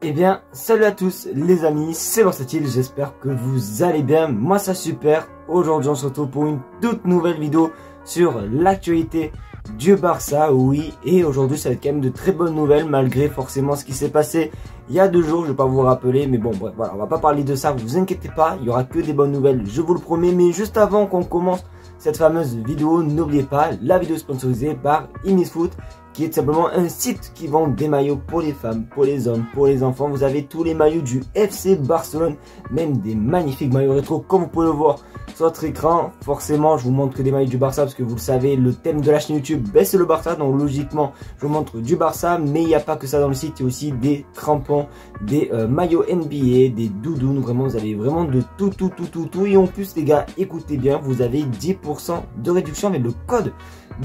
Eh bien, salut à tous les amis, c'est Versatile, j'espère que vous allez bien, moi ça super. Aujourd'hui on se retrouve pour une toute nouvelle vidéo sur l'actualité du Barça, oui. Et aujourd'hui ça va être quand même de très bonnes nouvelles malgré forcément ce qui s'est passé il y a 2 jours, je vais pas vous rappeler. Mais bon, bref, voilà, on va pas parler de ça, vous inquiétez pas, il y aura que des bonnes nouvelles, je vous le promets. Mais juste avant qu'on commence cette fameuse vidéo, n'oubliez pas la vidéo sponsorisée par Imisfoot, qui est tout simplement un site qui vend des maillots pour les femmes, pour les hommes, pour les enfants. Vous avez tous les maillots du FC Barcelone, même des magnifiques maillots rétro comme vous pouvez le voir sur votre écran. Forcément, je vous montre que des maillots du Barça parce que vous le savez, le thème de la chaîne YouTube, c'est le Barça. Donc logiquement, je vous montre du Barça, mais il n'y a pas que ça dans le site. Il y a aussi des crampons, des maillots NBA, des doudounes. Vraiment, vous avez vraiment de tout. Et en plus, les gars, écoutez bien, vous avez 10% de réduction avec le code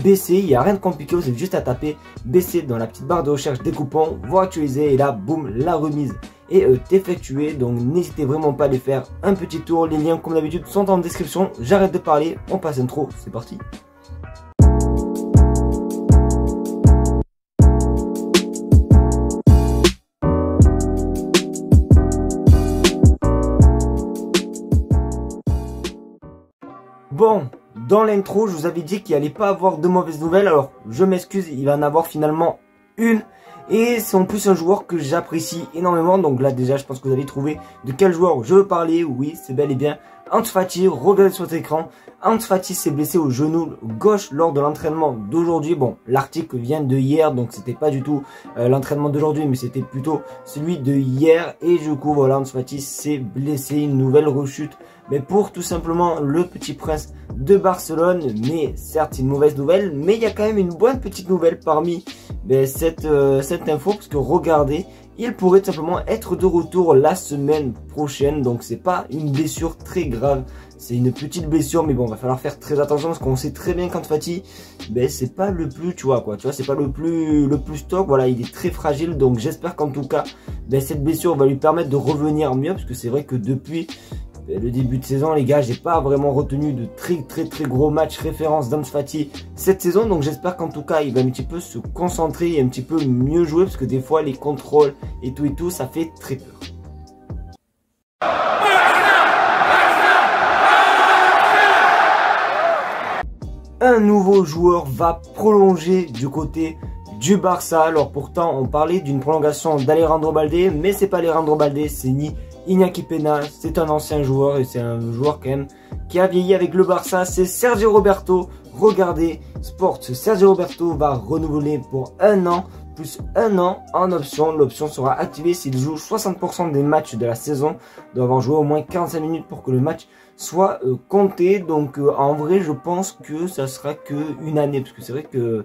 BC. Il n'y a rien de compliqué, vous avez juste à taper BC dans la petite barre de recherche des coupons, vous actualisez et là, boum, la remise est effectuée. Donc n'hésitez vraiment pas à aller faire un petit tour. Les liens, comme d'habitude, sont en description. J'arrête de parler, on passe l'intro, c'est parti. Bon, dans l'intro, je vous avais dit qu'il n'y allait pas avoir de mauvaises nouvelles. Alors, je m'excuse, il va en avoir finalement une. Et c'est en plus un joueur que j'apprécie énormément. Donc là, déjà, je pense que vous avez trouvé de quel joueur je veux parler. Oui, c'est bel et bien Ansu Fati. Regardez sur votre écran. Ansu Fati s'est blessé au genou gauche lors de l'entraînement d'aujourd'hui. Bon, l'article vient de hier, donc c'était pas du tout l'entraînement d'aujourd'hui, mais c'était plutôt celui de hier. Et du coup, voilà, Ansu Fati s'est blessé, une nouvelle rechute. Mais pour tout simplement le petit prince de Barcelone. Mais certes, une mauvaise nouvelle, mais il y a quand même une bonne petite nouvelle parmi cette info. Parce que regardez, il pourrait tout simplement être de retour la semaine prochaine. Donc c'est pas une blessure très grave, c'est une petite blessure. Mais bon, va falloir faire très attention parce qu'on sait très bien qu'Ansu Fati, c'est pas le plus, tu vois, c'est pas le plus stock. Voilà, il est très fragile. Donc j'espère qu'en tout cas, cette blessure va lui permettre de revenir mieux. Parce que c'est vrai que depuis le début de saison, les gars, j'ai pas vraiment retenu de très gros matchs référence d'Ansu Fati cette saison. Donc j'espère qu'en tout cas il va un petit peu se concentrer et un petit peu mieux jouer, parce que des fois les contrôles et tout ça fait très peur. Un nouveau joueur va prolonger du côté du Barça. Alors pourtant on parlait d'une prolongation d'Alejandro Balde, mais c'est pas Alejandro Balde, c'est ni Iñaki Peña, c'est un ancien joueur et c'est un joueur quand même qui a vieilli avec le Barça. C'est Sergio Roberto. Regardez, Sport, Sergio Roberto va renouveler pour 1 an, plus 1 an en option. L'option sera activée s'il joue 60% des matchs de la saison. Il doit avoir joué au moins 45 minutes pour que le match soit compté. Donc en vrai, je pense que ça sera que une année, parce que c'est vrai que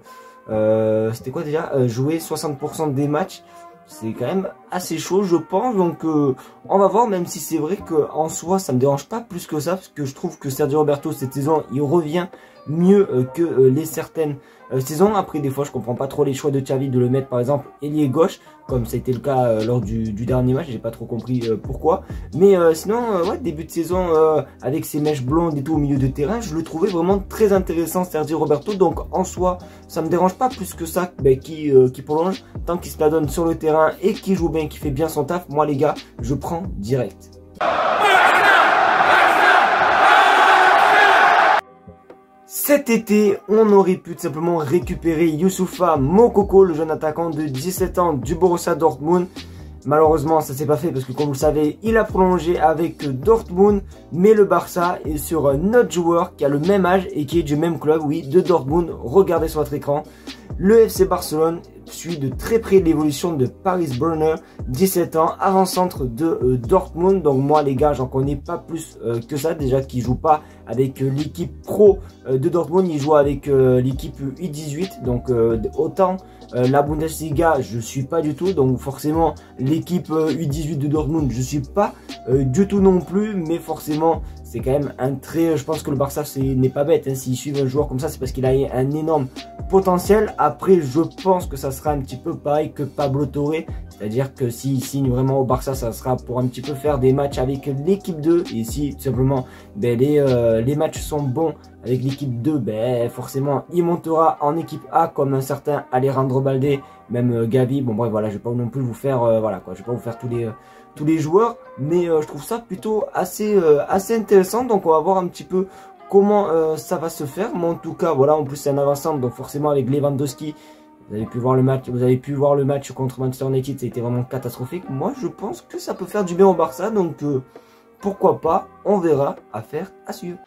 c'était quoi déjà, jouer 60% des matchs, c'est quand même assez chaud, je pense. Donc on va voir, même si c'est vrai qu'en soi ça me dérange pas plus que ça, parce que je trouve que Sergio Roberto cette saison il revient mieux que les certaines saisons. Après des fois je comprends pas trop les choix de Xavi de le mettre par exemple ailier gauche, comme ça a été le cas lors du dernier match. J'ai pas trop compris pourquoi. Mais sinon ouais, début de saison avec ses mèches blondes et tout au milieu de terrain, je le trouvais vraiment très intéressant, Sergio Roberto. Donc en soi ça me dérange pas plus que ça qui prolonge, tant qu'il se la donne sur le terrain et qu'il joue bien, qu'il fait bien son taf. Moi les gars, je prends direct. Cet été, on aurait pu tout simplement récupérer Youssoufa Moukoko, le jeune attaquant de 17 ans du Borussia Dortmund. Malheureusement, ça s'est pas fait parce que comme vous le savez, il a prolongé avec Dortmund. Mais le Barça est sur un autre joueur qui a le même âge et qui est du même club, oui, de Dortmund. Regardez sur votre écran. Le FC Barcelone suit de très près l'évolution de Paris Brunner, 17 ans, avant-centre de Dortmund. Donc moi les gars, j'en connais pas plus que ça. Déjà qu'il joue pas avec l'équipe pro de Dortmund, il joue avec l'équipe U18. Donc autant la Bundesliga, je suis pas du tout. Donc forcément l'équipe U18 de Dortmund, je suis pas du tout non plus. Mais forcément c'est quand même un très... Je pense que le Barça n'est pas bête, hein. S'il suit un joueur comme ça, c'est parce qu'il a un énorme potentiel. Après, je pense que ça sera un petit peu pareil que Pablo Torre. C'est-à-dire que s'il signe vraiment au Barça, ça sera pour un petit peu faire des matchs avec l'équipe 2. Et si tout simplement les matchs sont bons avec l'équipe 2, ben forcément il montera en équipe A comme un certain Alejandro Balde, même Gavi. Bon bref voilà, je vais pas non plus vous faire voilà quoi, je vais pas vous faire tous les joueurs, mais je trouve ça plutôt assez intéressant. Donc on va voir un petit peu comment ça va se faire. Mais en tout cas voilà, en plus c'est un avant-centre, donc forcément avec Lewandowski, vous avez pu voir le match contre Manchester United, ça a été vraiment catastrophique. Moi je pense que ça peut faire du bien au Barça, donc pourquoi pas, on verra, affaire à suivre.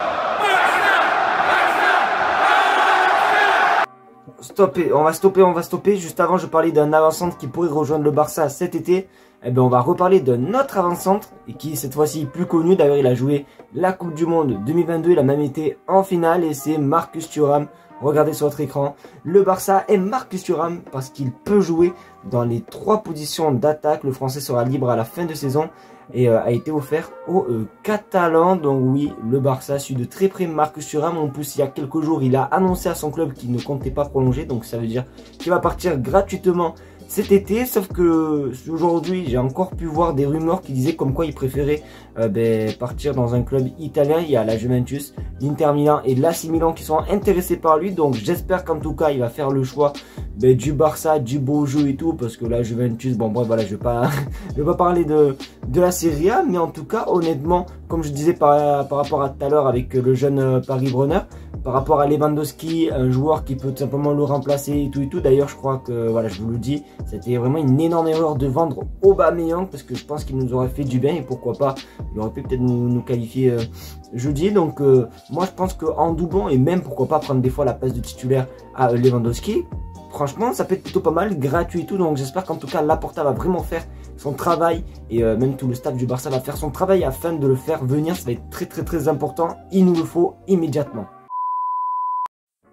Stopper, on va stopper. Juste avant, je parlais d'un avant-centre qui pourrait rejoindre le Barça cet été. Eh bien, on va reparler d'un autre avant-centre et qui cette fois-ci est plus connu. D'ailleurs, il a joué la Coupe du Monde 2022, il a même été en finale et c'est Marcus Thuram. Regardez sur votre écran, le Barça aime Marcus Thuram parce qu'il peut jouer dans les 3 positions d'attaque. Le Français sera libre à la fin de saison et a été offert aux Catalans. Donc oui, le Barça suit de très près Marcus Thuram. En plus, il y a quelques jours, il a annoncé à son club qu'il ne comptait pas prolonger. Donc ça veut dire qu'il va partir gratuitement cet été, sauf que aujourd'hui j'ai encore pu voir des rumeurs qui disaient comme quoi il préférait partir dans un club italien. Il y a la Juventus, l'Inter Milan et l'AC Milan qui sont intéressés par lui, donc j'espère qu'en tout cas il va faire le choix du Barça, du beau jeu et tout, parce que la Juventus, bon bref voilà, je vais pas parler de la Serie A, mais en tout cas honnêtement, comme je disais par rapport à tout à l'heure avec le jeune Paris Brenner, par rapport à Lewandowski, un joueur qui peut tout simplement le remplacer et tout. D'ailleurs, je crois que, voilà, je vous le dis, c'était vraiment une énorme erreur de vendre Aubameyang parce que je pense qu'il nous aurait fait du bien et pourquoi pas, il aurait pu peut-être nous qualifier jeudi. Donc, moi, je pense qu'en doublon et même pourquoi pas prendre des fois la place de titulaire à Lewandowski, franchement, ça peut être plutôt pas mal, gratuit et tout. Donc, j'espère qu'en tout cas, Laporta va vraiment faire son travail et même tout le staff du Barça va faire son travail afin de le faire venir. Ça va être très important. Il nous le faut immédiatement.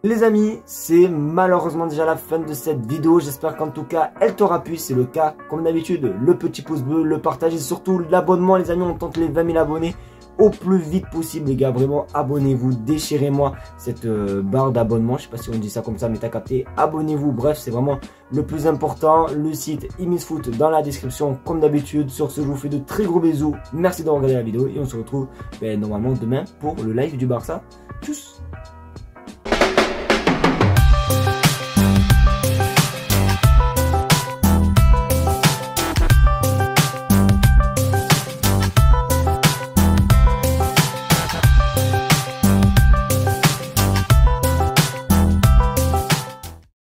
Les amis, c'est malheureusement déjà la fin de cette vidéo. J'espère qu'en tout cas, elle t'aura plu. C'est le cas, comme d'habitude, le petit pouce bleu, le partage et surtout l'abonnement. Les amis, on tente les 20 000 abonnés au plus vite possible, les gars. Vraiment, abonnez-vous, déchirez-moi cette barre d'abonnement. Je sais pas si on dit ça comme ça, mais t'as capté. Abonnez-vous, bref, c'est vraiment le plus important. Le site imisfoot dans la description, comme d'habitude. Sur ce, je vous fais de très gros bisous. Merci d'avoir regardé la vidéo et on se retrouve normalement demain pour le live du Barça. Tchuss!